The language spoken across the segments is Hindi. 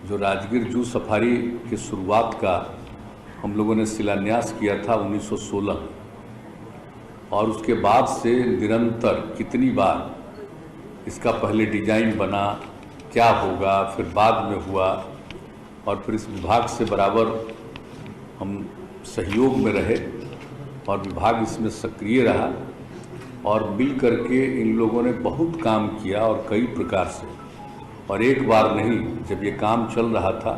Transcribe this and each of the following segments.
जो राजगीर जू सफारी की शुरुआत का हम लोगों ने शिलान्यास किया था 1916 में, और उसके बाद से निरंतर कितनी बार इसका पहले डिजाइन बना, क्या होगा, फिर बाद में हुआ, और फिर इस विभाग से बराबर हम सहयोग में रहे और विभाग इसमें सक्रिय रहा और मिल करके इन लोगों ने बहुत काम किया और कई प्रकार से। और एक बार नहीं, जब ये काम चल रहा था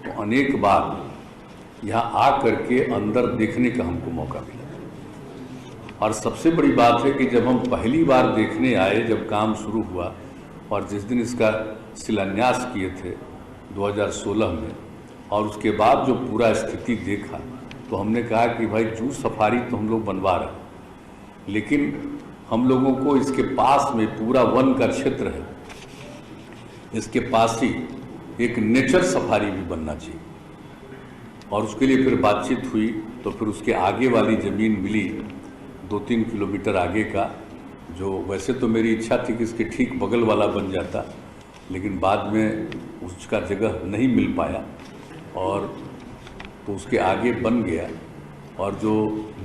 तो अनेक बार यहाँ आ करके अंदर देखने का हमको मौका मिला। और सबसे बड़ी बात है कि जब हम पहली बार देखने आए, जब काम शुरू हुआ और जिस दिन इसका शिलान्यास किए थे 2016 में, और उसके बाद जो पूरा स्थिति देखा तो हमने कहा कि भाई जू सफारी तो हम लोग बनवा रहे हैं, लेकिन हम लोगों को इसके पास में पूरा वन का क्षेत्र है, इसके पास ही एक नेचर सफारी भी बनना चाहिए। और उसके लिए फिर बातचीत हुई तो फिर उसके आगे वाली ज़मीन मिली 2-3 किलोमीटर आगे का, जो वैसे तो मेरी इच्छा थी कि इसके ठीक बगल वाला बन जाता, लेकिन बाद में उसका जगह नहीं मिल पाया और तो उसके आगे बन गया और जो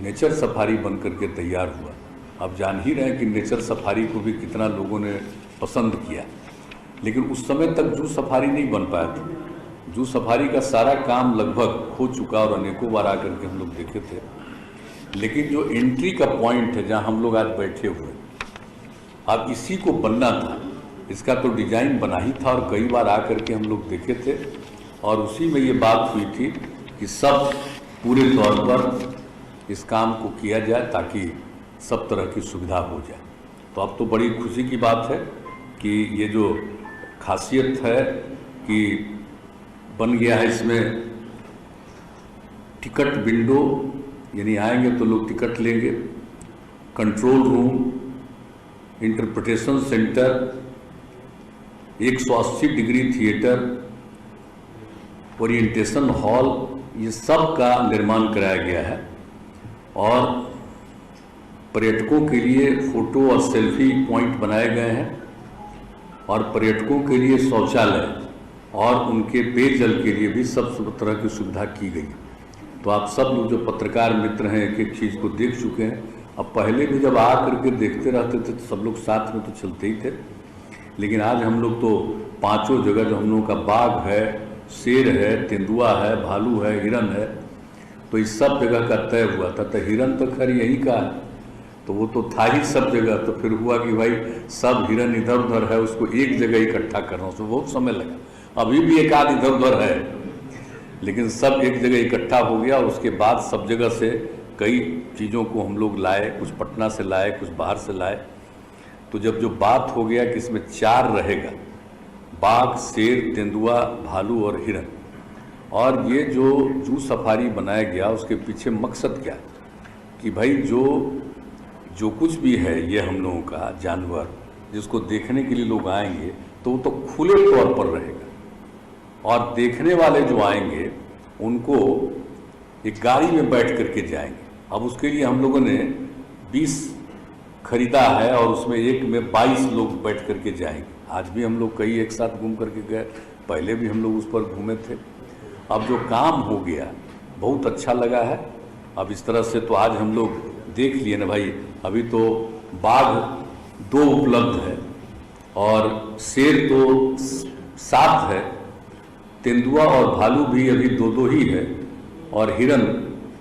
नेचर सफारी बन करके तैयार हुआ। अब जान ही रहे हैं कि नेचर सफारी को भी कितना लोगों ने पसंद किया, लेकिन उस समय तक जू सफारी नहीं बन पाया था। जू सफारी का सारा काम लगभग हो चुका और अनेकों बार आकर के हम लोग देखे थे, लेकिन जो एंट्री का पॉइंट है जहाँ हम लोग आज बैठे हुए, अब इसी को बनना था। इसका तो डिजाइन बना ही था और कई बार आकर के हम लोग देखे थे और उसी में ये बात हुई थी कि सब पूरे तौर पर इस काम को किया जाए ताकि सब तरह की सुविधा हो जाए। तो अब तो बड़ी खुशी की बात है कि ये जो खासियत है कि बन गया है, इसमें टिकट विंडो, यानी आएंगे तो लोग टिकट लेंगे, control room, interpretation centre, 180 degree theatre, orientation hall, ये सब का निर्माण कराया गया है। और पर्यटकों के लिए फ़ोटो और सेल्फी पॉइंट बनाए गए हैं और पर्यटकों के लिए शौचालय और उनके पेयजल के लिए भी सब तरह की सुविधा की गई। तो आप सब लोग जो पत्रकार मित्र हैं एक एक चीज़ को देख चुके हैं। अब पहले भी जब आ करके देखते रहते थे तो सब लोग साथ में तो चलते ही थे, लेकिन आज हम लोग तो पांचों जगह जो हम लोगों का बाघ है, शेर है, तेंदुआ है, भालू है, हिरन है, तो इस सब जगह का तय हुआ था। तो हिरन तो खैर यही का है, तो वो तो था ही सब जगह। तो फिर हुआ कि भाई सब हिरन इधर उधर है, उसको एक जगह इकट्ठा करना, उसको बहुत समय लगा। अभी भी एक आध इधर उधर है, लेकिन सब एक जगह इकट्ठा हो गया। और उसके बाद सब जगह से कई चीज़ों को हम लोग लाए, कुछ पटना से लाए, कुछ बाहर से लाए। तो जब जो बात हो गया कि इसमें 4 रहेगा, बाघ, शेर, तेंदुआ, भालू और हिरन, और ये जो जू सफारी बनाया गया उसके पीछे मकसद क्या है कि भाई जो कुछ भी है ये हम लोगों का जानवर, जिसको देखने के लिए लोग आएंगे तो वो तो खुले तौर पर रहेगा, और देखने वाले जो आएंगे उनको एक गाड़ी में बैठ करके जाएंगे। अब उसके लिए हम लोगों ने 20 खरीदा है और उसमें एक में 22 लोग बैठ करके जाएंगे। आज भी हम लोग कई एक साथ घूम करके गए, पहले भी हम लोग उस पर घूमे थे। अब जो काम हो गया बहुत अच्छा लगा है। अब इस तरह से तो आज हम लोग देख लिए ना भाई, अभी तो बाघ 2 उपलब्ध है और शेर तो 7 है, तेंदुआ और भालू भी अभी 2-2 ही है, और हिरन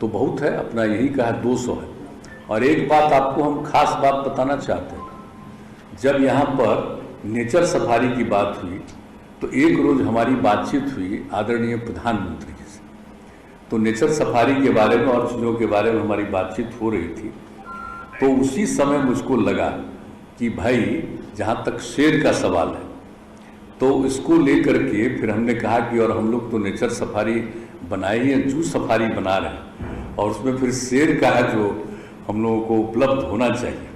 तो बहुत है, अपना यही का है 200 है। और एक बात आपको हम खास बात बताना चाहते हैं, जब यहाँ पर नेचर सफारी की बात हुई तो एक रोज़ हमारी बातचीत हुई आदरणीय प्रधानमंत्री जी से। तो नेचर सफारी के बारे में और चीज़ों के बारे में हमारी बातचीत हो रही थी, तो उसी समय मुझको लगा कि भाई जहाँ तक शेर का सवाल है तो इसको लेकर के फिर हमने कहा कि और हम लोग तो नेचर सफारी बनाए ही हैं, जू सफारी बना रहे हैं, और उसमें फिर शेर का है जो हम लोगों को उपलब्ध होना चाहिए।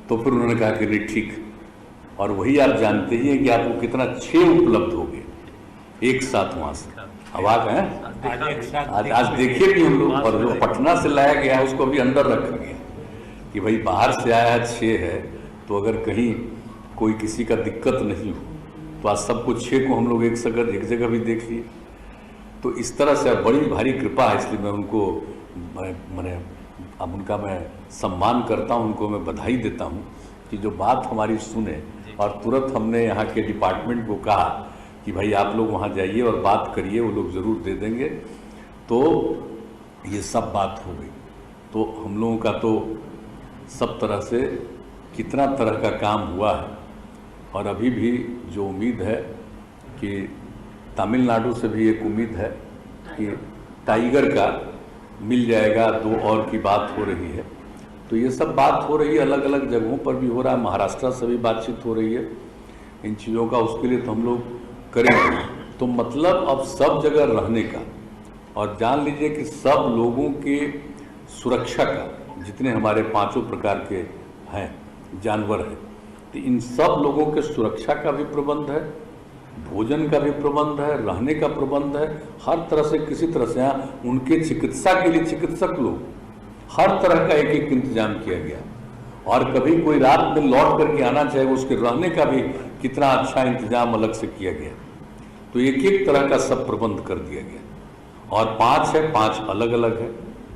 तो फिर उन्होंने कहा कि नहीं ठीक, और वही आप जानते ही हैं कि आपको कितना 6 उपलब्ध हो गए एक साथ वहाँ से। अब आप हैं आज देखिए भी हम लोग, और जो पटना से लाया गया है उसको भी अंदर रखा गया कि भाई बाहर से आया है 6 है, तो अगर कहीं कोई किसी का दिक्कत नहीं हो तो आज सबको 6 को हम लोग एक जगह भी देख लिए। तो इस तरह से बड़ी भारी कृपा है, इसलिए मैं उनको मैंने अब उनका मैं सम्मान करता हूं, उनको मैं बधाई देता हूं कि जो बात हमारी सुने। और तुरंत हमने यहाँ के डिपार्टमेंट को कहा कि भाई आप लोग वहाँ जाइए और बात करिए, वो लोग ज़रूर दे देंगे। तो ये सब बात हो गई। तो हम लोगों का तो सब तरह से कितना तरह का काम हुआ है। और अभी भी जो उम्मीद है कि तमिलनाडु से भी एक उम्मीद है कि टाइगर का मिल जाएगा, 2 और की बात हो रही है। तो ये सब बात हो रही है, अलग अलग जगहों पर भी हो रहा है, महाराष्ट्र से भी बातचीत हो रही है इन चीज़ों का। उसके लिए तो हम लोग करेंगे। तो मतलब अब सब जगह रहने का, और जान लीजिए कि सब लोगों के सुरक्षा का, जितने हमारे 5 प्रकार के हैं जानवर हैं, तो इन सब लोगों के सुरक्षा का भी प्रबंध है, भोजन का भी प्रबंध है, रहने का प्रबंध है, हर तरह से किसी तरह से। यहाँ उनके चिकित्सा के लिए चिकित्सक लोग, हर तरह का एक एक इंतजाम किया गया। और कभी कोई रात में लौट करके आना चाहेगा, उसके रहने का भी कितना अच्छा इंतजाम अलग से किया गया। तो एक एक तरह का सब प्रबंध कर दिया गया। और 5 है, 5 अलग अलग है।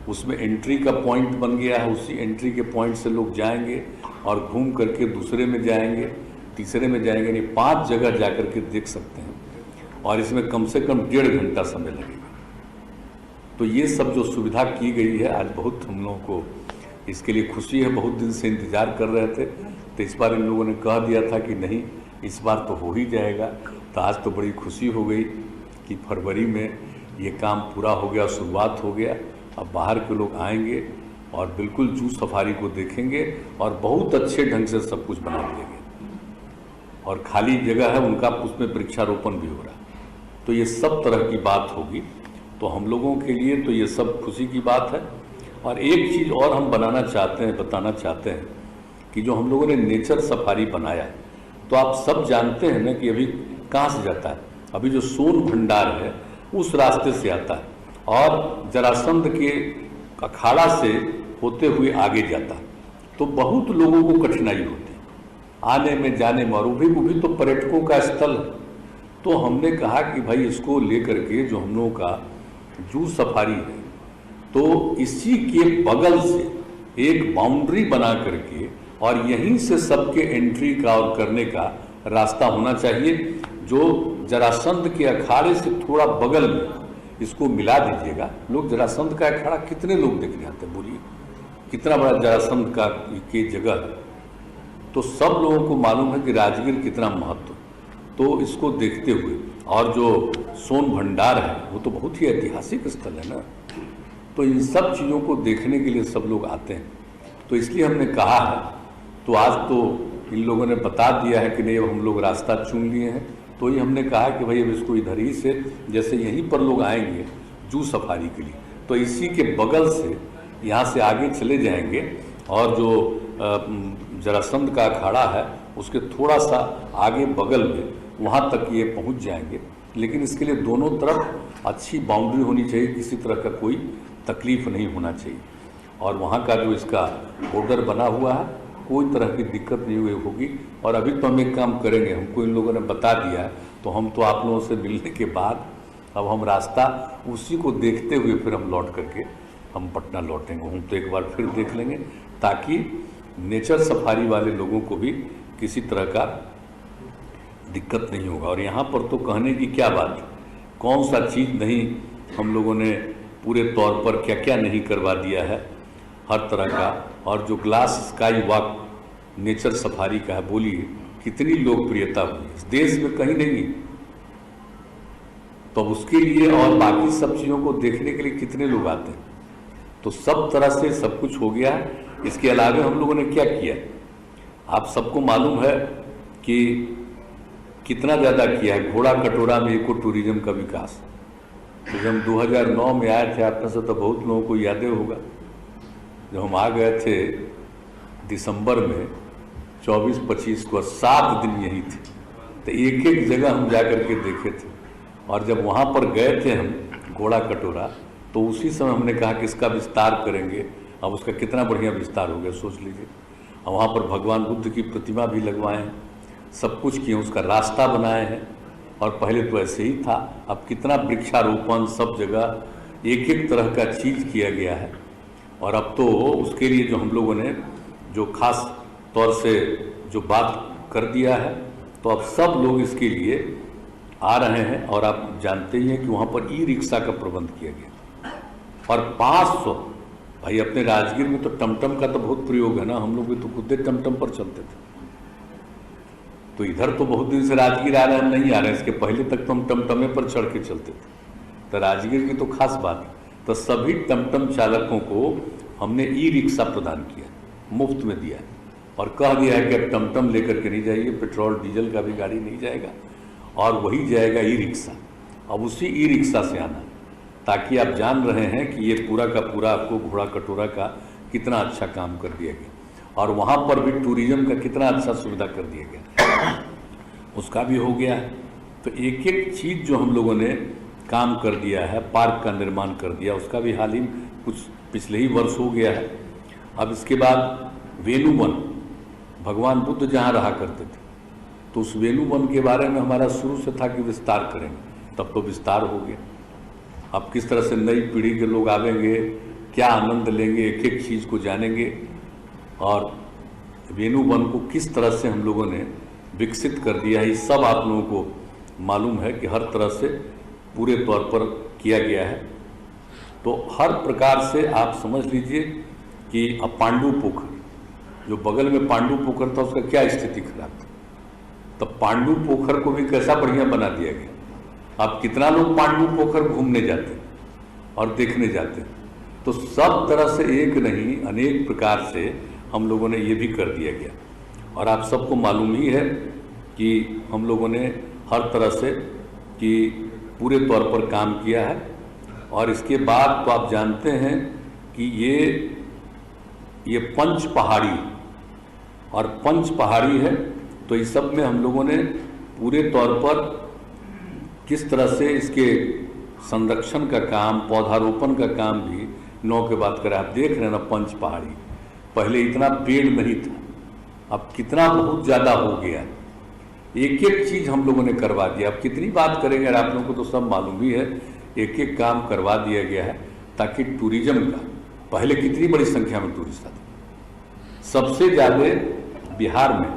उसमें एंट्री का पॉइंट बन गया है, उसी एंट्री के पॉइंट से लोग जाएंगे और घूम करके दूसरे में जाएंगे, तीसरे में जाएंगे, नहीं 5 जगह जा कर के देख सकते हैं। और इसमें कम से कम 1.5 घंटा समय लगेगा। तो ये सब जो सुविधा की गई है, आज बहुत हम लोगों को इसके लिए खुशी है। बहुत दिन से इंतज़ार कर रहे थे, तो इस बार इन लोगों ने कह दिया था कि नहीं इस बार तो हो ही जाएगा। तो आज तो बड़ी खुशी हो गई कि फरवरी में ये काम पूरा हो गया, शुरुआत हो गया। अब बाहर के लोग आएंगे और बिल्कुल जू सफारी को देखेंगे और बहुत अच्छे ढंग से सब कुछ बना दिया गया। और खाली जगह है उनका, उसमें वृक्षारोपण भी हो रहा है। तो ये सब तरह की बात होगी। तो हम लोगों के लिए तो ये सब खुशी की बात है। और एक चीज़ और हम बताना चाहते हैं कि जो हम लोगों ने नेचर सफारी बनाया, तो आप सब जानते हैं ना कि अभी कहाँ से जाता है। अभी जो सोन भंडार है उस रास्ते से आता है और जरासंध के अखाड़ा से होते हुए आगे जाता है। तो बहुत लोगों को कठिनाई होती है आने में जाने में, और वो भी तो पर्यटकों का स्थल है। तो हमने कहा कि भाई इसको लेकर के जो हम लोगों का जू सफारी है, तो इसी के बगल से एक बाउंड्री बना करके और यहीं से सबके एंट्री का और करने का रास्ता होना चाहिए। जो जरासंध के अखाड़े से थोड़ा बगल में इसको मिला दीजिएगा। लोग जरासंध का अखाड़ा कितने लोग देखने आते हैं, बोलिए कितना बड़ा जरासंध का की जगह है। तो सब लोगों को मालूम है कि राजगीर कितना महत्व। तो इसको देखते हुए, और जो सोन भंडार है वो तो बहुत ही ऐतिहासिक स्थल है ना, तो इन सब चीज़ों को देखने के लिए सब लोग आते हैं। तो इसलिए हमने कहा है, तो आज तो इन लोगों ने बता दिया है कि नहीं अब हम लोग रास्ता चुन लिए हैं। तो ये हमने कहा कि भाई अब इसको इधर ही से, जैसे यहीं पर लोग आएंगे जू सफारी के लिए, तो इसी के बगल से यहाँ से आगे चले जाएंगे और जो जरासंध का अखाड़ा है उसके थोड़ा सा आगे बगल में वहाँ तक ये पहुँच जाएंगे। लेकिन इसके लिए दोनों तरफ अच्छी बाउंड्री होनी चाहिए, किसी तरह का कोई तकलीफ नहीं होना चाहिए। और वहाँ का जो इसका बॉर्डर बना हुआ है कोई तरह की दिक्कत नहीं हुई होगी। और अभी तो हम एक काम करेंगे, हमको इन लोगों ने बता दिया है, तो हम तो आप लोगों से मिलने के बाद अब हम रास्ता उसी को देखते हुए फिर हम लौट करके हम पटना लौटेंगे। हम तो एक बार फिर देख लेंगे ताकि नेचर सफारी वाले लोगों को भी किसी तरह का दिक्कत नहीं होगा। और यहाँ पर तो कहने की क्या बात, कौन सा चीज़ नहीं हम लोगों ने पूरे तौर पर क्या क्या नहीं करवा दिया है, हर तरह का। और जो glass sky walk nature safari का है, बोलिए कितनी लोकप्रियता हुई, इस देश में कहीं नहीं। तो उसके लिए और बाकी सब चीज़ों को देखने के लिए कितने लोग आते हैं। तो सब तरह से सब कुछ हो गया है। इसके अलावा हम लोगों ने क्या किया, आप सबको मालूम है कि कितना ज़्यादा किया है। घोड़ा कटोरा में इको टूरिज्म का विकास, तो जब हम 2009 में आए थे, आप में से तो बहुत लोगों को यादें होगा, जब हम आ गए थे दिसंबर में 24-25 को, 7 दिन यही थे, तो एक एक जगह हम जा कर के देखे थे। और जब वहाँ पर गए थे हम घोड़ा कटोरा, तो उसी समय हमने कहा कि इसका विस्तार करेंगे। अब उसका कितना बढ़िया विस्तार हो गया सोच लीजिए। और वहाँ पर भगवान बुद्ध की प्रतिमा भी लगवाए हैं, सब कुछ किए, उसका रास्ता बनाए हैं। और पहले तो ऐसे ही था, अब कितना वृक्षारोपण सब जगह एक एक तरह का चीज़ किया गया है। और अब तो उसके लिए जो हम लोगों ने जो खास तौर से जो बात कर दिया है, तो अब सब लोग इसके लिए आ रहे हैं। और आप जानते ही हैं कि वहाँ पर ई रिक्शा का प्रबंध किया गया और 500, भाई अपने राजगीर में तो टमटम का तो बहुत प्रयोग है ना, हम लोग भी तो खुद टमटम पर चलते थे। तो इधर तो बहुत दिन से राजगीर आ रहे हैं, नहीं आ रहे हैं, इसके पहले तक तो हम टमटमे पर चढ़ के चलते थे। तो राजगीर की तो खास बात है। तो सभी टमटम चालकों को हमने ई रिक्शा प्रदान किया, मुफ्त में दिया है और कह दिया है कि अब टमटम लेकर के नहीं जाइए, पेट्रोल डीजल का भी गाड़ी नहीं जाएगा और वही जाएगा ई रिक्शा। अब उसी ई रिक्शा से आना, ताकि आप जान रहे हैं कि ये पूरा का पूरा आपको घोड़ा कटोरा का कितना अच्छा काम कर दिया गया। और वहाँ पर भी टूरिज्म का कितना अच्छा सुविधा कर दिया गया, उसका भी हो गया है। तो एक एक चीज़ जो हम लोगों ने काम कर दिया है, पार्क का निर्माण कर दिया, उसका भी हाल ही कुछ पिछले ही वर्ष हो गया है। अब इसके बाद वेणुवन, भगवान बुद्ध जहाँ रहा करते थे, तो उस वेणुवन के बारे में हमारा शुरू से था कि विस्तार करेंगे, तब तो विस्तार हो गया। अब किस तरह से नई पीढ़ी के लोग आवेंगे, क्या आनंद लेंगे, एक एक चीज़ को जानेंगे। और वेणुवन को किस तरह से हम लोगों ने विकसित कर दिया है, ये सब आप लोगों को मालूम है कि हर तरह से पूरे तौर पर किया गया है। तो हर प्रकार से आप समझ लीजिए कि अब पांडु पोखर, जो बगल में पांडु पोखर था, उसका क्या स्थिति खराब था, तब पांडु पोखर को भी कैसा बढ़िया बना दिया गया। अब कितना लोग पांडु पोखर घूमने जाते और देखने जाते। तो सब तरह से एक नहीं अनेक प्रकार से हम लोगों ने ये भी कर दिया गया। और आप सबको मालूम ही है कि हम लोगों ने हर तरह से कि पूरे तौर पर काम किया है। और इसके बाद तो आप जानते हैं कि ये पंच पहाड़ी और पंच पहाड़ी है, तो इस सब में हम लोगों ने पूरे तौर पर किस तरह से इसके संरक्षण का काम, पौधारोपण का काम भी 9 के बाद करा। आप देख रहे हैं ना, पंच पहाड़ी पहले इतना पेड़ नहीं था, अब कितना बहुत ज़्यादा हो गया। एक एक चीज़ हम लोगों ने करवा दिया। अब कितनी बात करेंगे, आप लोगों को तो सब मालूम ही है, एक एक काम करवा दिया गया है ताकि टूरिज्म का, पहले कितनी बड़ी संख्या में टूरिस्ट आते, सबसे ज़्यादा बिहार में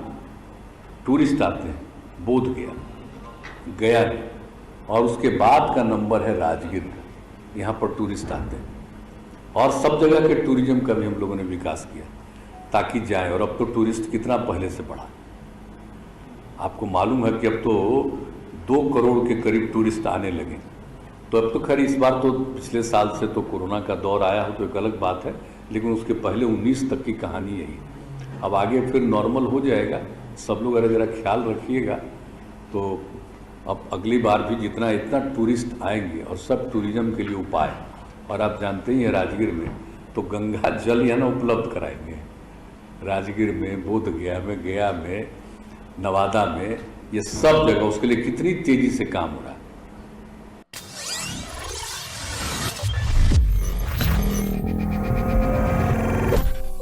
टूरिस्ट आते हैं बोध गया में, और उसके बाद का नंबर है राजगीर का, यहाँ पर टूरिस्ट आते हैं। और सब जगह के टूरिज्म का भी हम लोगों ने विकास किया ताकि जाए। और अब तो टूरिस्ट कितना पहले से बढ़ा, आपको मालूम है कि अब तो 2 करोड़ के करीब टूरिस्ट आने लगे। तो अब तो खैर इस बार तो पिछले साल से तो कोरोना का दौर आया हो तो एक अलग बात है, लेकिन उसके पहले 19 तक की कहानी यही। अब आगे फिर नॉर्मल हो जाएगा, सब लोग अगर ज़रा ख्याल रखिएगा तो अब अगली बार भी इतना टूरिस्ट आएंगे और सब टूरिज्म के लिए उपाय। और आप जानते ही हैं राजगीर में तो गंगा जल यहाँ ना उपलब्ध कराएंगे, राजगीर में, बोधगया में, नवादा में, ये सब जगह उसके लिए कितनी तेज़ी से काम हो रहा है।